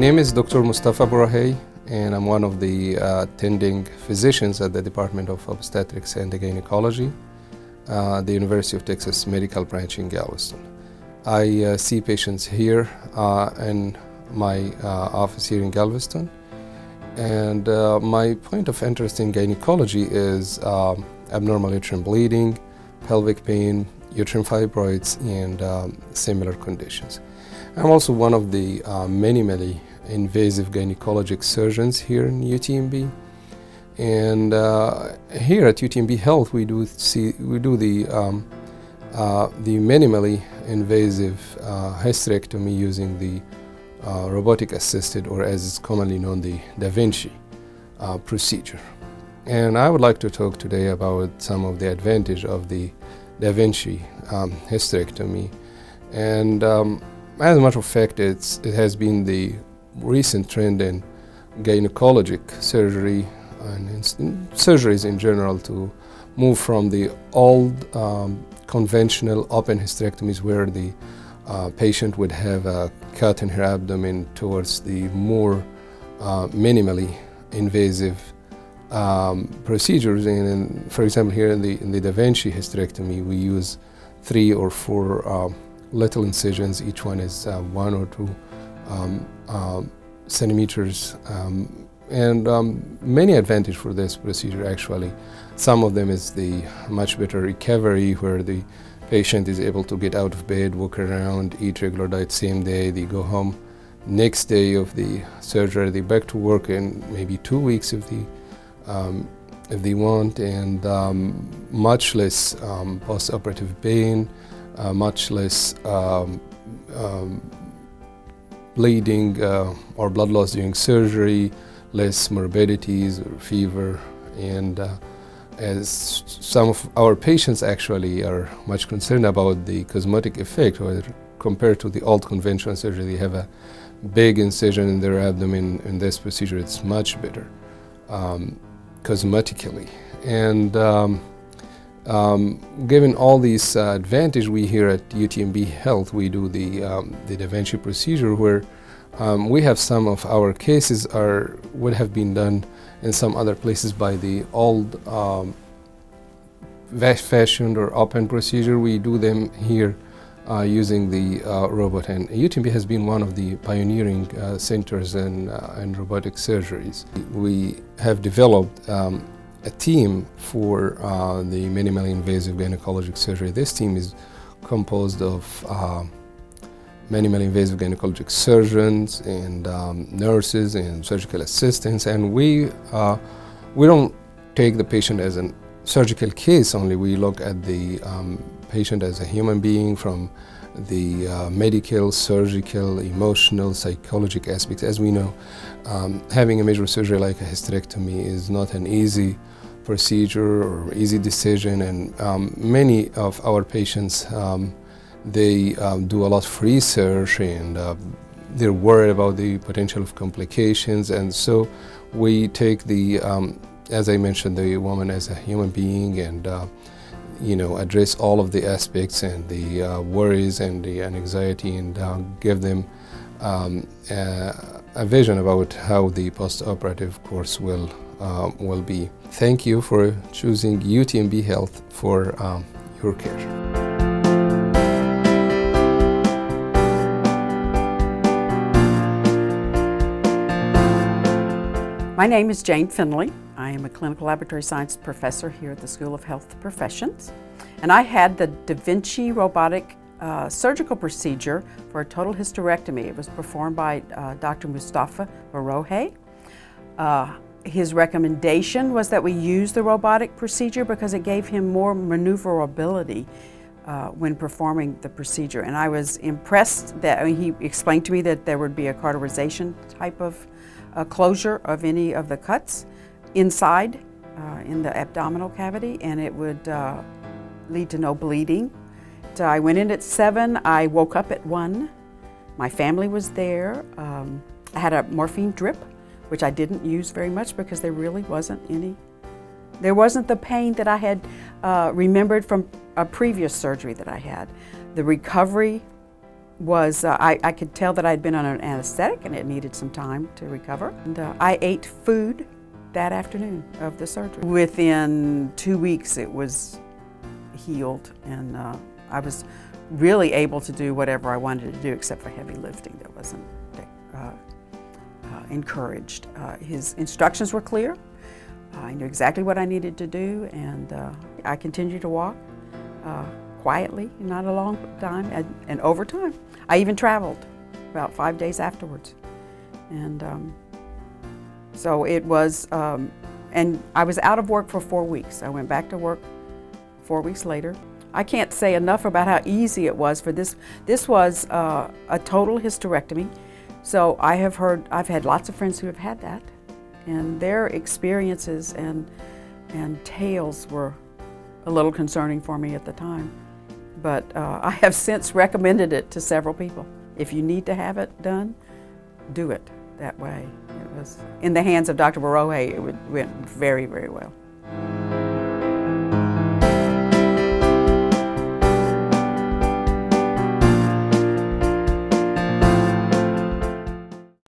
name is Dr. Mustafa Borahay, and I'm one of the attending physicians at the Department of Obstetrics and Gynecology, the University of Texas Medical Branch in Galveston. I see patients here in my office here in Galveston, and my point of interest in gynecology is abnormal uterine bleeding, pelvic pain, uterine fibroids, and similar conditions. I'm also one of the minimally invasive gynecologic surgeons here in UTMB, and here at UTMB Health we do the minimally invasive hysterectomy using the robotic assisted, or as it's commonly known, the Da Vinci procedure. And I would like to talk today about some of the advantage of the Da Vinci hysterectomy. And as a matter of fact, it has been the recent trend in gynecologic surgery and in surgeries in general to move from the old conventional open hysterectomies where the patient would have a cut in her abdomen towards the more minimally invasive procedures. And for example, here in the Da Vinci hysterectomy, we use 3 or 4 little incisions. Each one is 1 or 2 centimeters, and many advantages for this procedure actually. Some of them is the much better recovery, where the patient is able to get out of bed, walk around, eat regular diet same day. They go home next day of the surgery. They back to work in maybe 2 weeks if they want, and much less post-operative pain, much less bleeding or blood loss during surgery, less morbidities or fever, and as some of our patients actually are much concerned about the cosmetic effect, whether compared to the old conventional surgery, they have a big incision in their abdomen. In this procedure, it's much better cosmetically. And given all these advantages, we here at UTMB Health, we do the Da Vinci procedure, where we have some of our cases would have been done in some other places by the old fashioned or open procedure. We do them here using the robot, and UTMB has been one of the pioneering centers in robotic surgeries. We have developed a team for the minimally invasive gynecologic surgery. This team is composed of minimally invasive gynecologic surgeons and nurses and surgical assistants, and we don't take the patient as a surgical case only. We look at the patient as a human being from the medical, surgical, emotional, psychological aspects. As we know, having a major surgery like a hysterectomy is not an easy procedure or easy decision, and many of our patients they do a lot of research, and they're worried about the potential of complications, and so we take the, as I mentioned, the woman as a human being, and address all of the aspects and the worries and the anxiety, and give them a vision about how the post-operative course will be. Thank you for choosing UTMB Health for your care. My name is Jane Finley. I am a clinical laboratory science professor here at the School of Health Professions, and I had the Da Vinci robotic surgical procedure for a total hysterectomy. It was performed by Dr. Mustafa Borahay. His recommendation was that we use the robotic procedure because it gave him more maneuverability when performing the procedure, and I was impressed that he explained to me that there would be a cauterization type of closure of any of the cuts inside in the abdominal cavity, and it would lead to no bleeding. So I went in at 7, I woke up at 1. My family was there. I had a morphine drip, which I didn't use very much because there really wasn't any. There wasn't the pain that I had remembered from a previous surgery that I had. The recovery was, I could tell that I'd been on an anesthetic and it needed some time to recover. And I ate food that afternoon of the surgery. Within 2 weeks it was healed, and I was really able to do whatever I wanted to do except for heavy lifting that wasn't encouraged. His instructions were clear. I knew exactly what I needed to do, and I continued to walk quietly, not a long time, and over time. I even traveled about 5 days afterwards. And so it was, and I was out of work for 4 weeks. I went back to work 4 weeks later. I can't say enough about how easy it was for this. This was a total hysterectomy. So I've had lots of friends who have had that, and their experiences and tales were a little concerning for me at the time. But I have since recommended it to several people. If you need to have it done, do it that way. It was in the hands of Dr. Borahay. It went very, very well.